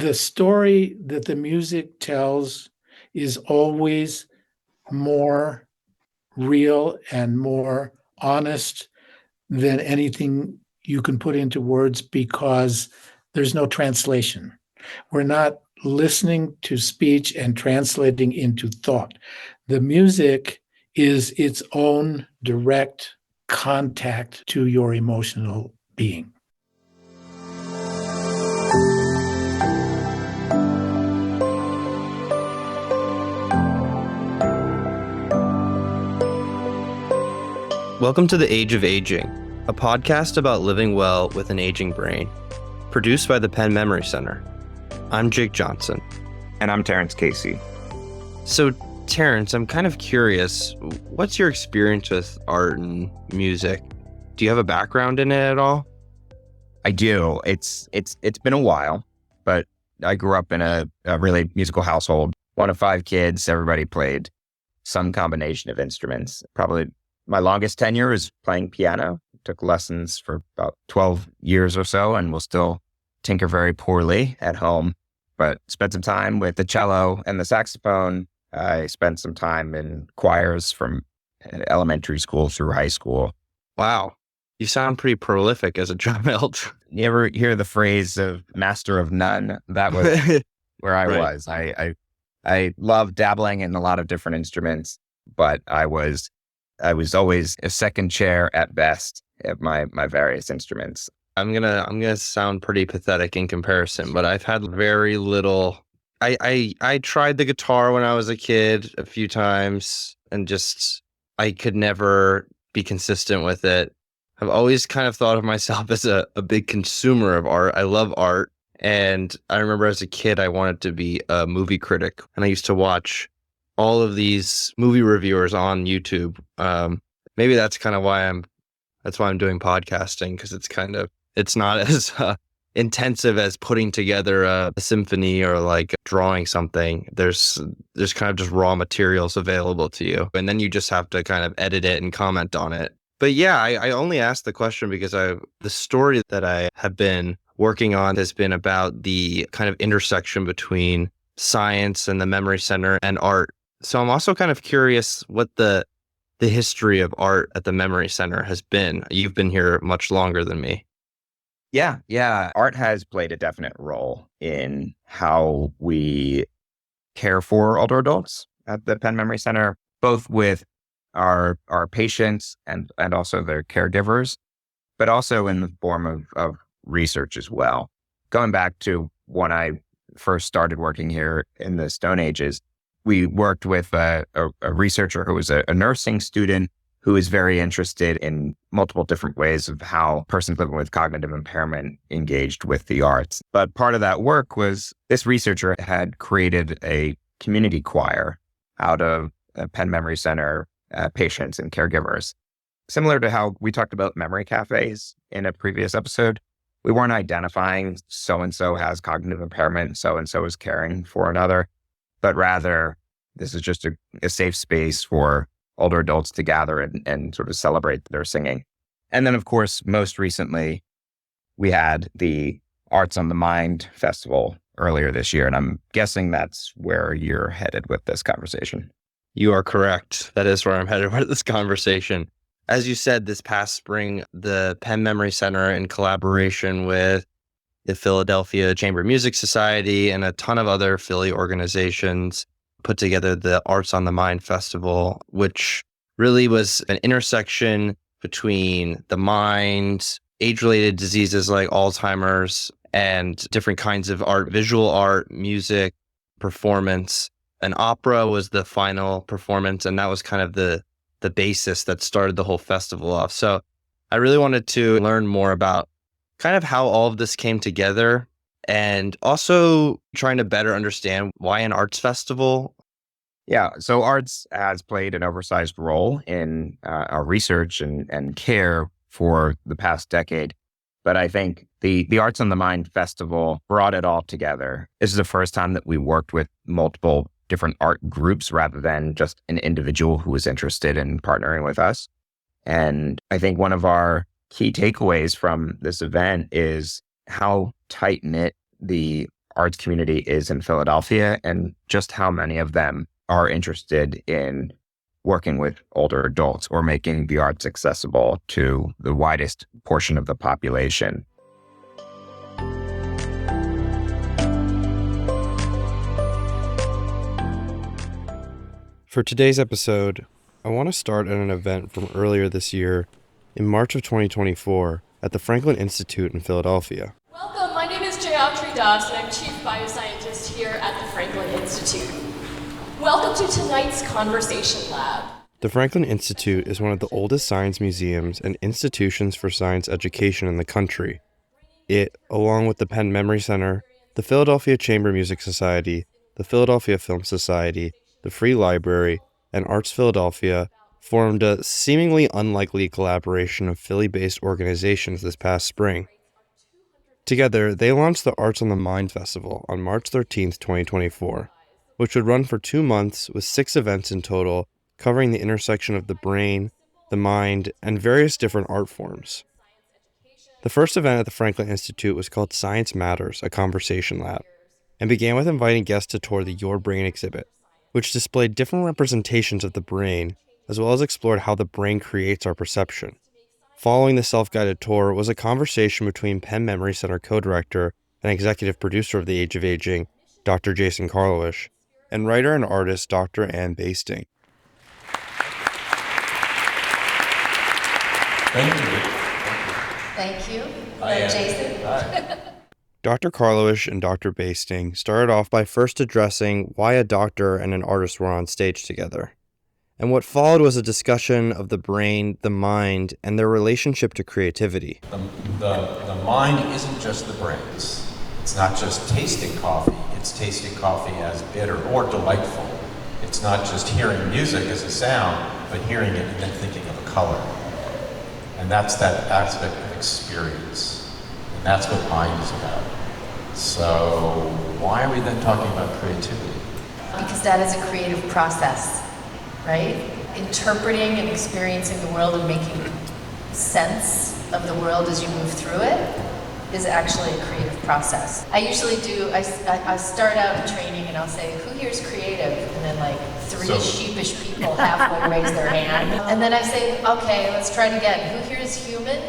the story that the music tells is always more real and more honest than anything you can put into words because there's no translation. We're not listening to speech and translating into thought. The music is its own direct contact to your emotional being. Welcome to The Age of Aging, a podcast about living well with an aging brain, produced by the Penn Memory Center. I'm Jake Johnson. And I'm Terrence Casey. So, Terrence, I'm kind of curious, what's your experience with art and music? Do you have a background in it at all? I do. It's been a while, but I grew up in a really musical household. One of 5 kids, everybody played some combination of instruments. Probably my longest tenure is playing piano. Took lessons for about 12 years or so and will still tinker very poorly at home, but spent some time with the cello and the saxophone. I spent some time in choirs from elementary school through high school. Wow. You sound pretty prolific as a child. You ever hear the phrase of master of none? That was where I Right. was. I love dabbling in a lot of different instruments, but I was always a second chair at best at my various instruments. I'm gonna sound pretty pathetic in comparison, but I've had very little. I tried the guitar when I was a kid a few times, and just I could never be consistent with it. I've always kind of thought of myself as a big consumer of art. I love art, and I remember as a kid I wanted to be a movie critic, and I used to watch all of these movie reviewers on YouTube. Maybe that's kind of why I'm doing podcasting, because it's not as intensive as putting together a symphony or like drawing something. There's kind of just raw materials available to you, and then you just have to kind of edit it and comment on it. But yeah, I only asked the question because the story that I have been working on has been about the kind of intersection between science and the Memory Center and art. So I'm also kind of curious what the history of art at the Memory Center has been. You've been here much longer than me. Yeah. Art has played a definite role in how we care for older adults at the Penn Memory Center, both with our patients and also their caregivers, but also in the form of research as well. Going back to when I first started working here in the Stone Ages, we worked with a researcher who was a nursing student who is very interested in multiple different ways of how persons living with cognitive impairment engaged with the arts. But part of that work was this researcher had created a community choir out of Penn Memory Center patients and caregivers. Similar to how we talked about memory cafes in a previous episode, we weren't identifying so-and-so has cognitive impairment, so-and-so is caring for another, but rather this is just a safe space for older adults to gather and sort of celebrate their singing. And then, of course, most recently, we had the Arts on the Mind Festival earlier this year, and I'm guessing that's where you're headed with this conversation. You are correct. That is where I'm headed with this conversation. As you said, this past spring, the Penn Memory Center, in collaboration with the Philadelphia Chamber Music Society and a ton of other Philly organizations, put together the Arts on the Mind Festival, which really was an intersection between the mind, age-related diseases like Alzheimer's, and different kinds of art, visual art, music, performance. An opera was the final performance, and that was kind of the basis that started the whole festival off. So I really wanted to learn more about kind of how all of this came together, and also trying to better understand why an arts festival. Yeah, so arts has played an oversized role in our research and care for the past decade. But I think the Arts on the Mind Festival brought it all together. This is the first time that we worked with multiple different art groups rather than just an individual who was interested in partnering with us. And I think one of our key takeaways from this event is how tight-knit the arts community is in Philadelphia and just how many of them are interested in working with older adults or making the arts accessible to the widest portion of the population. For today's episode, I want to start at an event from earlier this year in March of 2024 at the Franklin Institute in Philadelphia. Welcome, my name is Jayatri Das and I'm Chief Bioscientist here at the Franklin Institute. Welcome to tonight's Conversation Lab. The Franklin Institute is one of the oldest science museums and institutions for science education in the country. It, along with the Penn Memory Center, the Philadelphia Chamber Music Society, the Philadelphia Film Society, the Free Library, and Arts Philadelphia, formed a seemingly unlikely collaboration of Philly-based organizations this past spring. Together, they launched the Arts on the Mind Festival on March 13, 2024, which would run for 2 months with 6 events in total, covering the intersection of the brain, the mind, and various different art forms. The first event at the Franklin Institute was called Science Matters, a Conversation Lab, and began with inviting guests to tour the Your Brain exhibit, which displayed different representations of the brain, as well as explored how the brain creates our perception. Following the self-guided tour was a conversation between Penn Memory Center co-director and executive producer of The Age of Aging, Dr. Jason Karlawish, and writer and artist Dr. Anne Basting. Thank you. Thank you. Hi, Jason. Hi. Dr. Karlawish and Dr. Basting started off by first addressing why a doctor and an artist were on stage together. And what followed was a discussion of the brain, the mind, and their relationship to creativity. The mind isn't just the brains. It's not just tasting coffee. It's tasting coffee as bitter or delightful. It's not just hearing music as a sound, but hearing it and then thinking of a color. And that's that aspect of experience. And that's what mind is about. So why are we then talking about creativity? Because that is a creative process, right? Interpreting and experiencing the world and making sense of the world as you move through it is actually a creative process. I usually do, I start out in training and I'll say, who here is creative? And then like 3 sheepish people halfway raise their hand. And then I say, okay, let's try it again. Who here is human?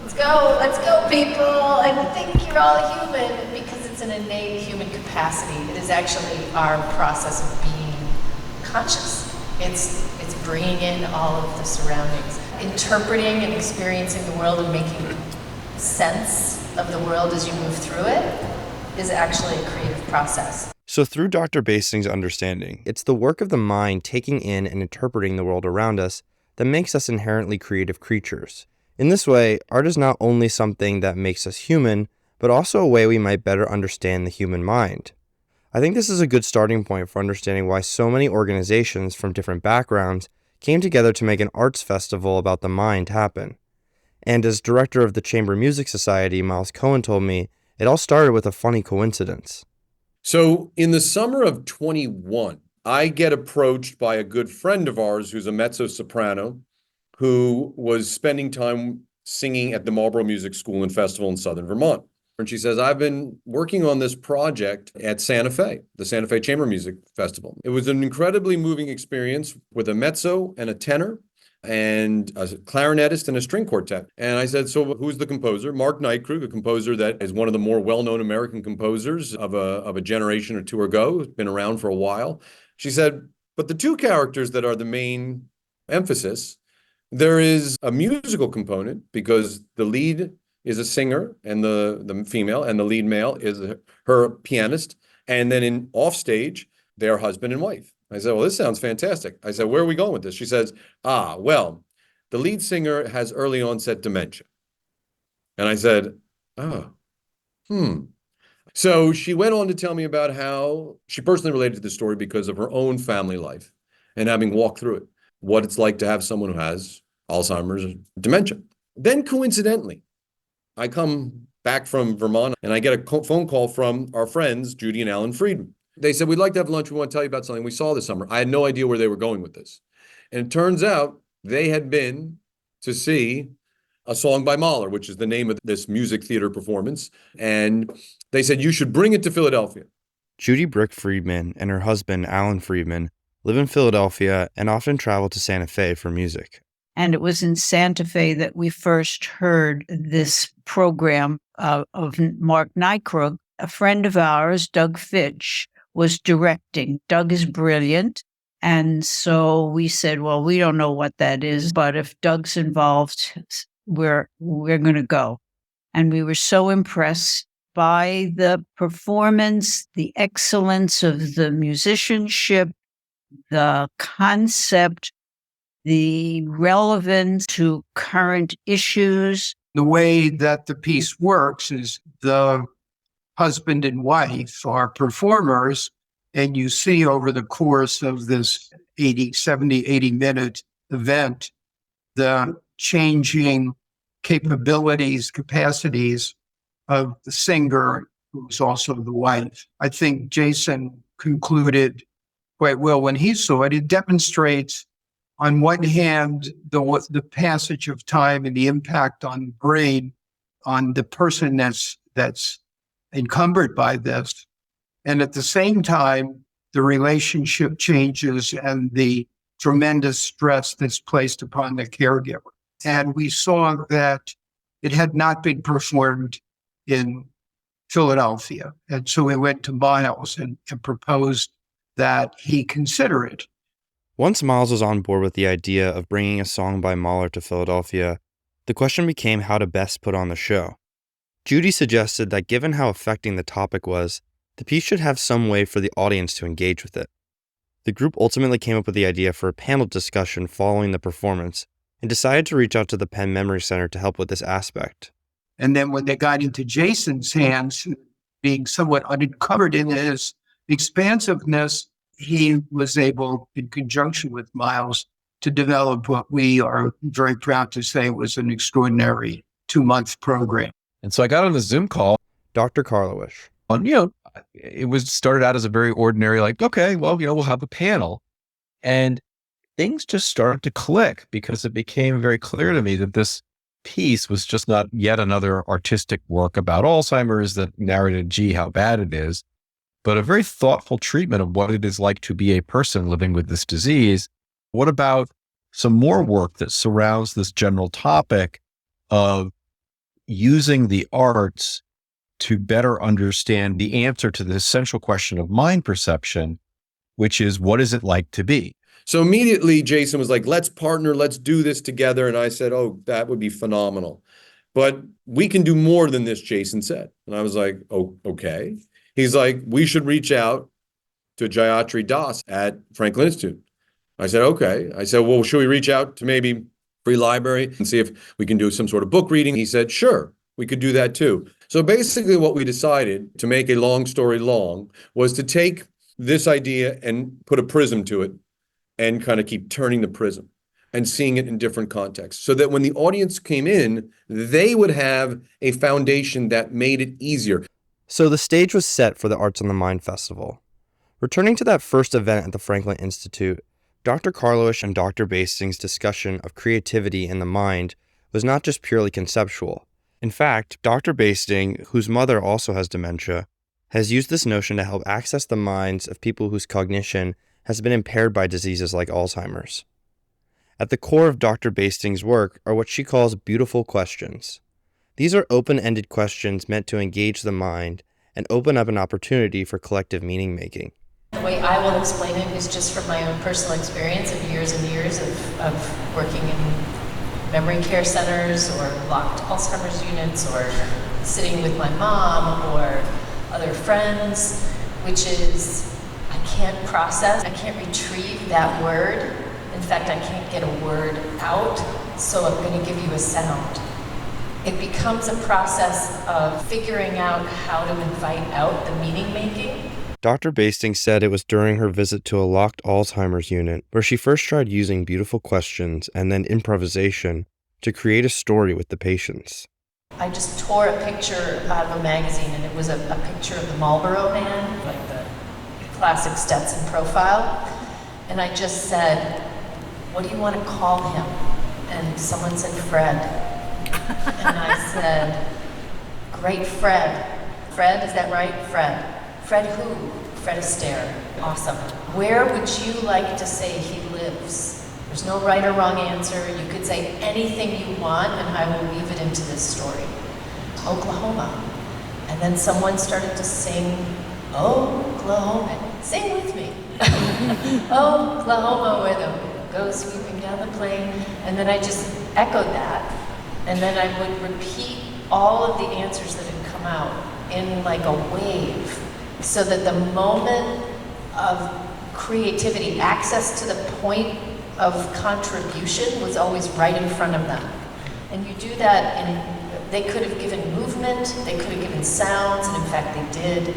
Let's go people. I think you're all human because it's an innate human capacity. It is actually our process of being conscious. It's bringing in all of the surroundings. Interpreting and experiencing the world and making sense of the world as you move through it is actually a creative process. So through Dr. Basting's understanding, it's the work of the mind taking in and interpreting the world around us that makes us inherently creative creatures. In this way, art is not only something that makes us human, but also a way we might better understand the human mind. I think this is a good starting point for understanding why so many organizations from different backgrounds came together to make an arts festival about the mind happen. And as director of the Chamber Music Society, Miles Cohen told me, it all started with a funny coincidence. So in the summer of 21, I get approached by a good friend of ours who's a mezzo-soprano who was spending time singing at the Marlborough Music School and Festival in Southern Vermont. And she says, I've been working on this project at Santa Fe, the Santa Fe Chamber Music Festival. It was an incredibly moving experience with a mezzo and a tenor and a clarinetist and a string quartet. And I said, so who's the composer? Mark Nightkrug, a composer that is one of the more well-known American composers of a generation or two ago, has been around for a while. She said, but the 2 characters that are the main emphasis, there is a musical component because the lead is a singer and the female, and the lead male is her pianist. And then in offstage, they're husband and wife. I said, well, this sounds fantastic. I said, where are we going with this? She says, well, the lead singer has early onset dementia. And I said, So she went on to tell me about how she personally related to the story because of her own family life and having walked through it, what it's like to have someone who has Alzheimer's and dementia. Then coincidentally, I come back from Vermont and I get a phone call from our friends, Judy and Alan Friedman. They said, we'd like to have lunch. We want to tell you about something we saw this summer. I had no idea where they were going with this. And it turns out they had been to see A Song by Mahler, which is the name of this music theater performance. And they said, you should bring it to Philadelphia. Judy Brick Friedman and her husband, Alan Friedman, live in Philadelphia and often travel to Santa Fe for music. And it was in Santa Fe that we first heard this program of Mark Nykrug. A friend of ours, Doug Fitch, was directing. Doug is brilliant. And so we said, well, we don't know what that is, but if Doug's involved, we're going to go. And we were so impressed by the performance, the excellence of the musicianship, the concept, the relevance to current issues. The way that the piece works is the husband and wife are performers, and you see over the course of this 80 minute event, the changing capabilities, capacities of the singer, who's also the wife. I think Jason concluded quite well when he saw it. It demonstrates, on one hand, the passage of time and the impact on the brain, on the person that's encumbered by this. And at the same time, the relationship changes and the tremendous stress that's placed upon the caregiver. And we saw that it had not been performed in Philadelphia. And so we went to Miles and proposed that he consider it. Once Miles was on board with the idea of bringing A Song by Mahler to Philadelphia, the question became how to best put on the show. Judy suggested that given how affecting the topic was, the piece should have some way for the audience to engage with it. The group ultimately came up with the idea for a panel discussion following the performance and decided to reach out to the Penn Memory Center to help with this aspect. And then when they got into Jason's hands, being somewhat uncovered in his expansiveness, he was able, in conjunction with Miles, to develop what we are very proud to say was an extraordinary 2-month program. And so I got on the Zoom call. Dr. Karlawish. It was started out as a very ordinary, like, okay, well, we'll have a panel. And things just started to click because it became very clear to me that this piece was just not yet another artistic work about Alzheimer's that narrated, gee, how bad it is, but a very thoughtful treatment of what it is like to be a person living with this disease. What about some more work that surrounds this general topic of using the arts to better understand the answer to the essential question of mind perception, which is, what is it like to be? So immediately Jason was like, let's partner, let's do this together. And I said, oh, that would be phenomenal. But we can do more than this, Jason said. And I was like, oh, okay. He's like, we should reach out to Gayatri Das at Franklin Institute. I said, okay. I said, well, should we reach out to maybe Free Library and see if we can do some sort of book reading? He said, sure, we could do that too. So basically what we decided, to make a long story long, was to take this idea and put a prism to it and kind of keep turning the prism and seeing it in different contexts so that when the audience came in, they would have a foundation that made it easier. So the stage was set for the Arts on the Mind Festival. Returning to that first event at the Franklin Institute, Dr. Karlawish and Dr. Basting's discussion of creativity in the mind was not just purely conceptual. In fact, Dr. Basting, whose mother also has dementia, has used this notion to help access the minds of people whose cognition has been impaired by diseases like Alzheimer's. At the core of Dr. Basting's work are what she calls beautiful questions. These are open-ended questions meant to engage the mind and open up an opportunity for collective meaning-making. The way I will explain it is just from my own personal experience of years and years of working in memory care centers or locked Alzheimer's units or sitting with my mom or other friends, which is I can't process, I can't retrieve that word. In fact, I can't get a word out, so I'm going to give you a sound. It becomes a process of figuring out how to invite out the meaning making. Dr. Basting said it was during her visit to a locked Alzheimer's unit where she first tried using beautiful questions and then improvisation to create a story with the patients. I just tore a picture out of a magazine, and it was a picture of the Marlboro Man, like the classic Stetson profile. And I just said, what do you want to call him? And someone said Fred. And I said, great Fred. Fred, is that right? Fred. Fred who? Fred Astaire. Awesome. Where would you like to say he lives? There's no right or wrong answer. You could say anything you want, and I will weave it into this story. Oklahoma. And then someone started to sing, Oklahoma. Sing with me. Oklahoma, where the go sweeping down the plain. And then I just echoed that. And then I would repeat all of the answers that had come out in like a wave, so that the moment of creativity, access to the point of contribution was always right in front of them. And you do that, and they could have given movement, they could have given sounds, and in fact they did.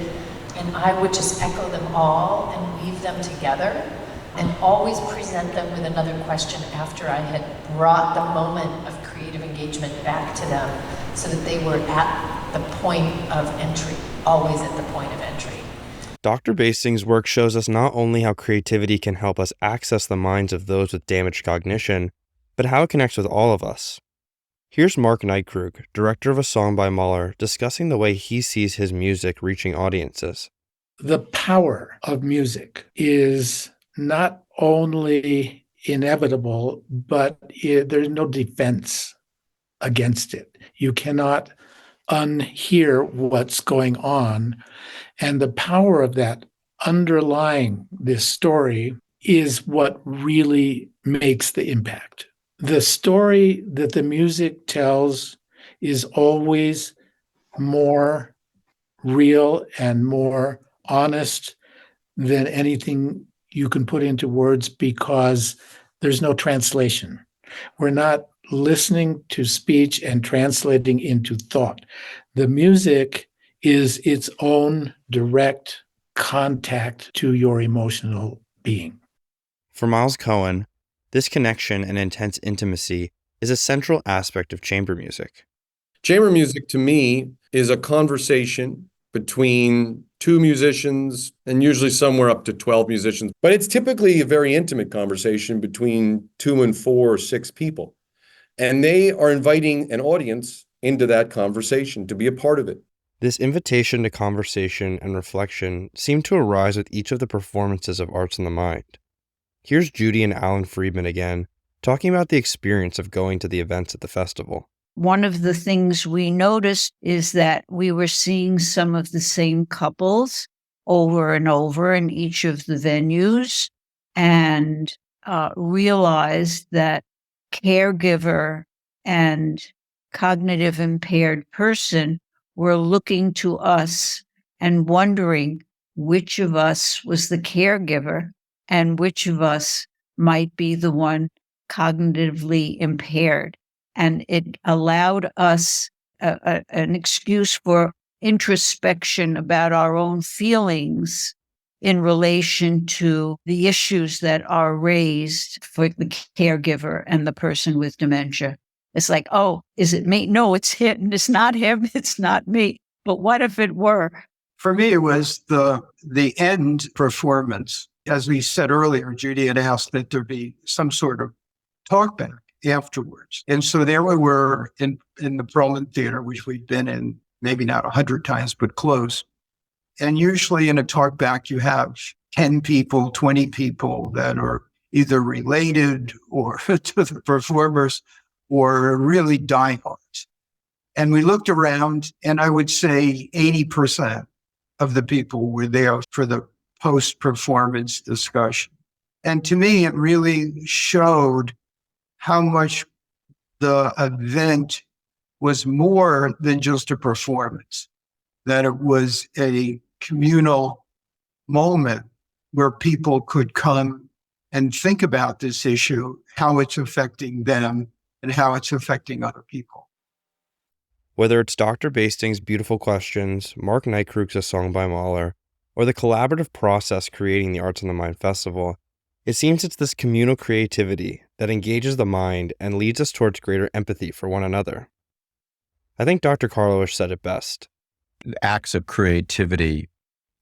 And I would just echo them all and weave them together, and always present them with another question after I had brought the moment of creative engagement back to them, so that they were at the point of entry, always at the point of entry. Dr. Basting's work shows us not only how creativity can help us access the minds of those with damaged cognition, but how it connects with all of us. Here's Mark Nightkrug, director of A Song by Mahler, discussing the way he sees his music reaching audiences. The power of music is not only inevitable, but there's no defense against it. You cannot unhear what's going on. And the power of that underlying this story is what really makes the impact. The story that the music tells is always more real and more honest than anything you can put into words, because there's no translation. We're not listening to speech and translating into thought. The music is its own direct contact to your emotional being. For Miles Cohen, this connection and intense intimacy is a central aspect of chamber music. Chamber music to me is a conversation between two musicians, and usually somewhere up to 12 musicians. But it's typically a very intimate conversation between 2 and 4 or 6 people. And they are inviting an audience into that conversation to be a part of it. This invitation to conversation and reflection seemed to arise with each of the performances of Arts in the Mind. Here's Judy and Alan Friedman again, talking about the experience of going to the events at the festival. One of the things we noticed is that we were seeing some of the same couples over and over in each of the venues, and realized that caregiver and cognitive impaired person were looking to us and wondering which of us was the caregiver and which of us might be the one cognitively impaired. And it allowed us an excuse for introspection about our own feelings in relation to the issues that are raised for the caregiver and the person with dementia. It's like, oh, is it me? No, it's him. It's not him. It's not me. But what if it were? For me, it was the end performance. As we said earlier, Judy had asked that there be some sort of talkback afterwards. And so there we were in the Perlman Theater, which we've been in maybe not 100 times, but close. And usually in a talkback, you have 10 people, 20 people that are either related or to the performers or really diehards. And we looked around, and I would say 80% of the people were there for the post-performance discussion. And to me, it really showed how much the event was more than just a performance, that it was a communal moment where people could come and think about this issue, how it's affecting them and how it's affecting other people. Whether it's Dr. Basting's beautiful questions, Mark Nightkrug's A Song by Mahler, or the collaborative process creating the Arts in the Mind Festival, it seems it's this communal creativity that engages the mind and leads us towards greater empathy for one another. I think Dr. Karlawish said it best. Acts of creativity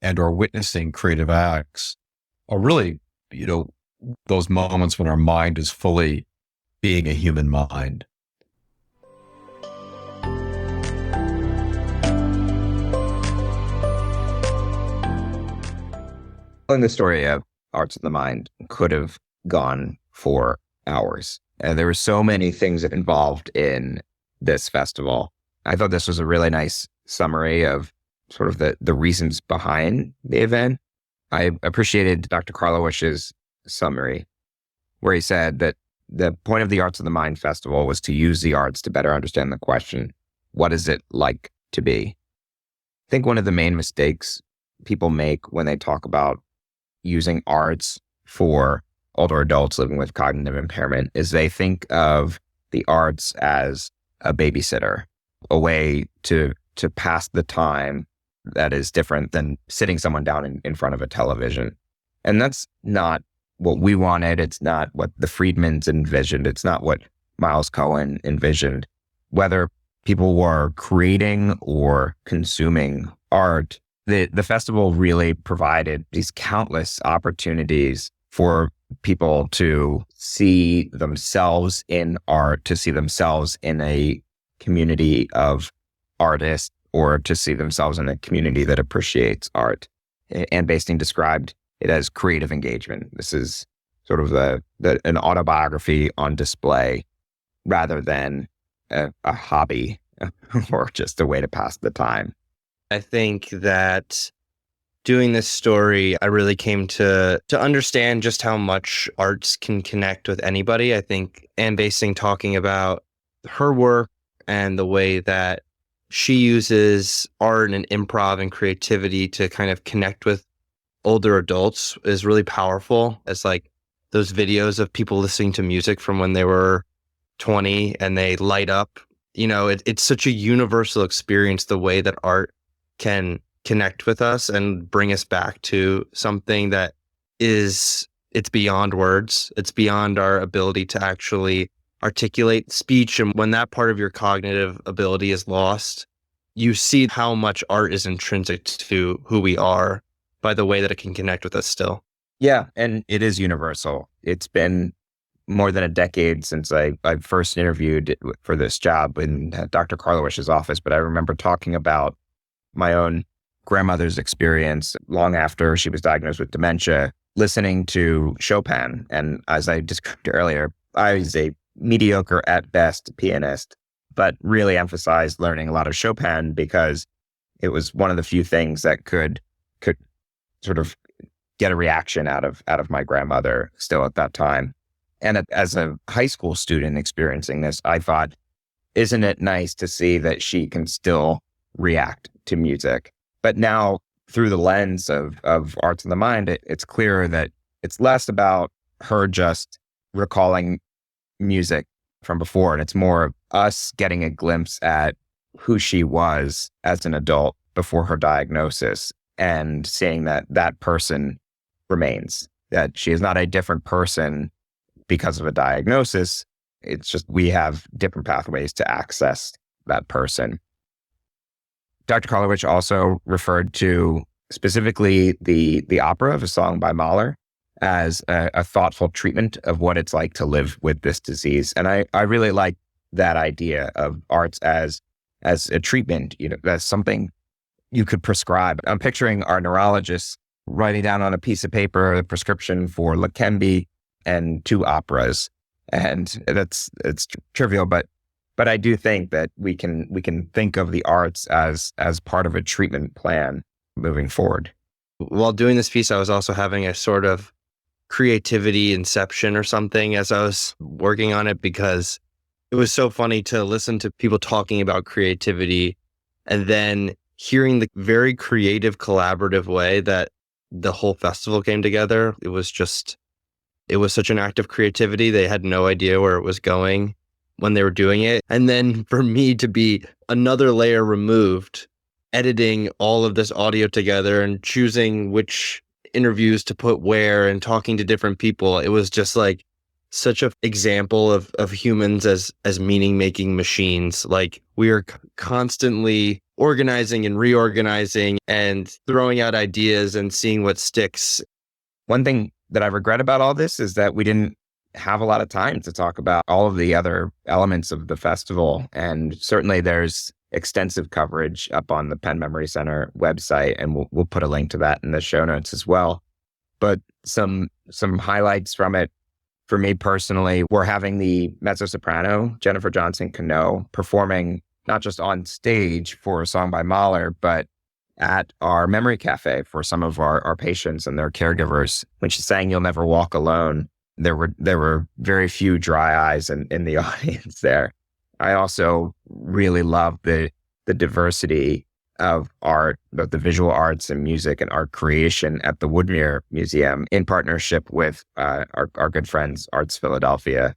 and or witnessing creative acts are really, those moments when our mind is fully being a human mind. Telling the story of Arts of the Mind could have gone for hours. And there were so many things that involved in this festival. I thought this was a really nice summary of sort of the reasons behind the event. I appreciated Dr. Karlawish's summary, where he said that the point of the Arts of the Mind Festival was to use the arts to better understand the question, what is it like to be? I think one of the main mistakes people make when they talk about using arts for older adults living with cognitive impairment is they think of the arts as a babysitter, a way to pass the time that is different than sitting someone down in front of a television. And that's not what we wanted. It's not what the Friedmans envisioned. It's not what Miles Cohen envisioned. Whether people were creating or consuming art, the festival really provided these countless opportunities for people to see themselves in art, to see themselves in a community of artists, or to see themselves in a community that appreciates art. Anne Basting described it as creative engagement. This is sort of an autobiography on display rather than a hobby or just a way to pass the time. I think that doing this story, I really came to understand just how much arts can connect with anybody. I think Anne Basting talking about her work and the way that she uses art and improv and creativity to kind of connect with older adults is really powerful. It's like those videos of people listening to music from when they were 20 and they light up. It's such a universal experience, the way that art can connect with us and bring us back to something that it's beyond words. It's beyond our ability to actually articulate speech. And when that part of your cognitive ability is lost, you see how much art is intrinsic to who we are by the way that it can connect with us still. Yeah, and it is universal. It's been more than a decade since I first interviewed for this job in Dr. Karlawish's office, but I remember talking about my own grandmother's experience long after she was diagnosed with dementia, listening to Chopin. And as I described earlier, I was a mediocre at best pianist, but really emphasized learning a lot of Chopin because it was one of the few things that could sort of get a reaction out of my grandmother still at that time. And as a high school student experiencing this, I thought, isn't it nice to see that she can still react to music? But now through the lens of Arts of the Mind, it's clearer that it's less about her just recalling music from before. And it's more of us getting a glimpse at who she was as an adult before her diagnosis and seeing that that person remains, that she is not a different person because of a diagnosis. It's just we have different pathways to access that person. Dr. Karlawish also referred to specifically the opera of A Song by Mahler as a thoughtful treatment of what it's like to live with this disease. And I really like that idea of arts as a treatment, as something you could prescribe. I'm picturing our neurologists writing down on a piece of paper a prescription for Leqembi and 2 operas. And it's trivial, but I do think that we can think of the arts as part of a treatment plan moving forward. While doing this piece, I was also having a sort of creativity inception or something as I was working on it, because it was so funny to listen to people talking about creativity and then hearing the very creative, collaborative way that the whole festival came together. It was such an act of creativity. They had no idea where it was going when they were doing it. And then for me to be another layer removed, editing all of this audio together and choosing which interviews to put where and talking to different people, it was just like such an example of humans as meaning-making machines. Like we are constantly organizing and reorganizing and throwing out ideas and seeing what sticks. One thing that I regret about all this is that we didn't have a lot of time to talk about all of the other elements of the festival. And certainly there's extensive coverage up on the Penn Memory Center website, and we'll put a link to that in the show notes as well. but some highlights from it for me personally were having the mezzo-soprano, Jennifer Johnson Cano, performing not just on stage for a song by Mahler, but at our memory cafe for some of our patients and their caregivers. When she sang You'll Never Walk Alone, there were very few dry eyes in the audience there. I also really love the diversity of art, both the visual arts and music and art creation at the Woodmere Museum in partnership with our good friends, Arts Philadelphia.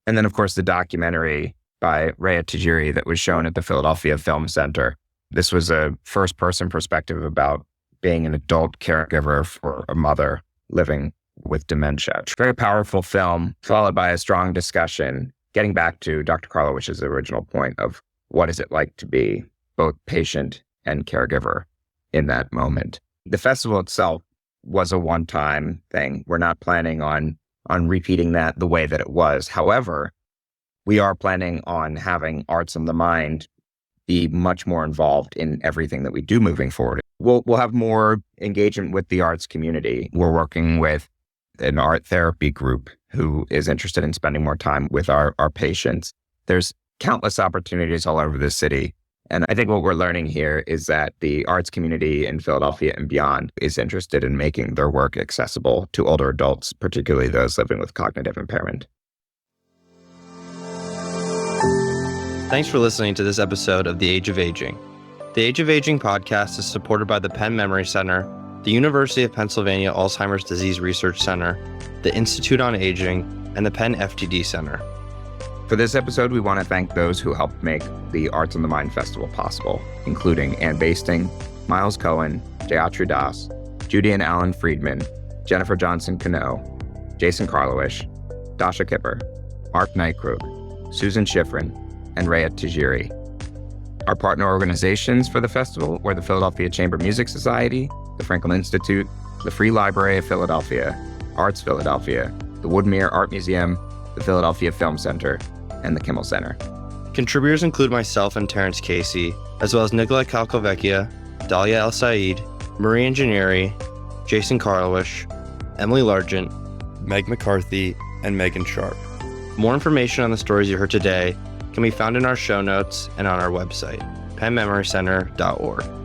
And then, of course, the documentary by Rhea Tajiri that was shown at the Philadelphia Film Center. This was a first-person perspective about being an adult caregiver for a mother living with dementia. Very powerful film, followed by a strong discussion, getting back to Dr. Karlawish's original point of what is it like to be both patient and caregiver in that moment. The festival itself was a one-time thing. We're not planning on repeating that the way that it was. However, we are planning on having Arts on the Mind be much more involved in everything that we do moving forward. We'll have more engagement with the arts community. We're working with an art therapy group who is interested in spending more time with our patients. There's countless opportunities all over the city. And I think what we're learning here is that the arts community in Philadelphia and beyond is interested in making their work accessible to older adults, particularly those living with cognitive impairment. Thanks for listening to this episode of The Age of Aging. The Age of Aging podcast is supported by the Penn Memory Center, the University of Pennsylvania Alzheimer's Disease Research Center, the Institute on Aging, and the Penn FTD Center. For this episode, we want to thank those who helped make the Arts on the Mind Festival possible, including Anne Basting, Miles Cohen, Jayatri Das, Judy and Alan Friedman, Jennifer Johnson Cano, Jason Karlawish, Dasha Kipper, Mark Nightkrug, Susan Schifrin, and Rhea Tajiri. Our partner organizations for the festival were the Philadelphia Chamber Music Society, the Franklin Institute, the Free Library of Philadelphia, Arts Philadelphia, the Woodmere Art Museum, the Philadelphia Film Center, and the Kimmel Center. Contributors include myself and Terrence Casey, as well as Nicola Calcovecchia, Dalia El Said, Marie Ingenieri, Jason Karlawish, Emily Largent, Meg McCarthy, and Megan Sharp. More information on the stories you heard today can be found in our show notes and on our website, pennmemorycenter.org.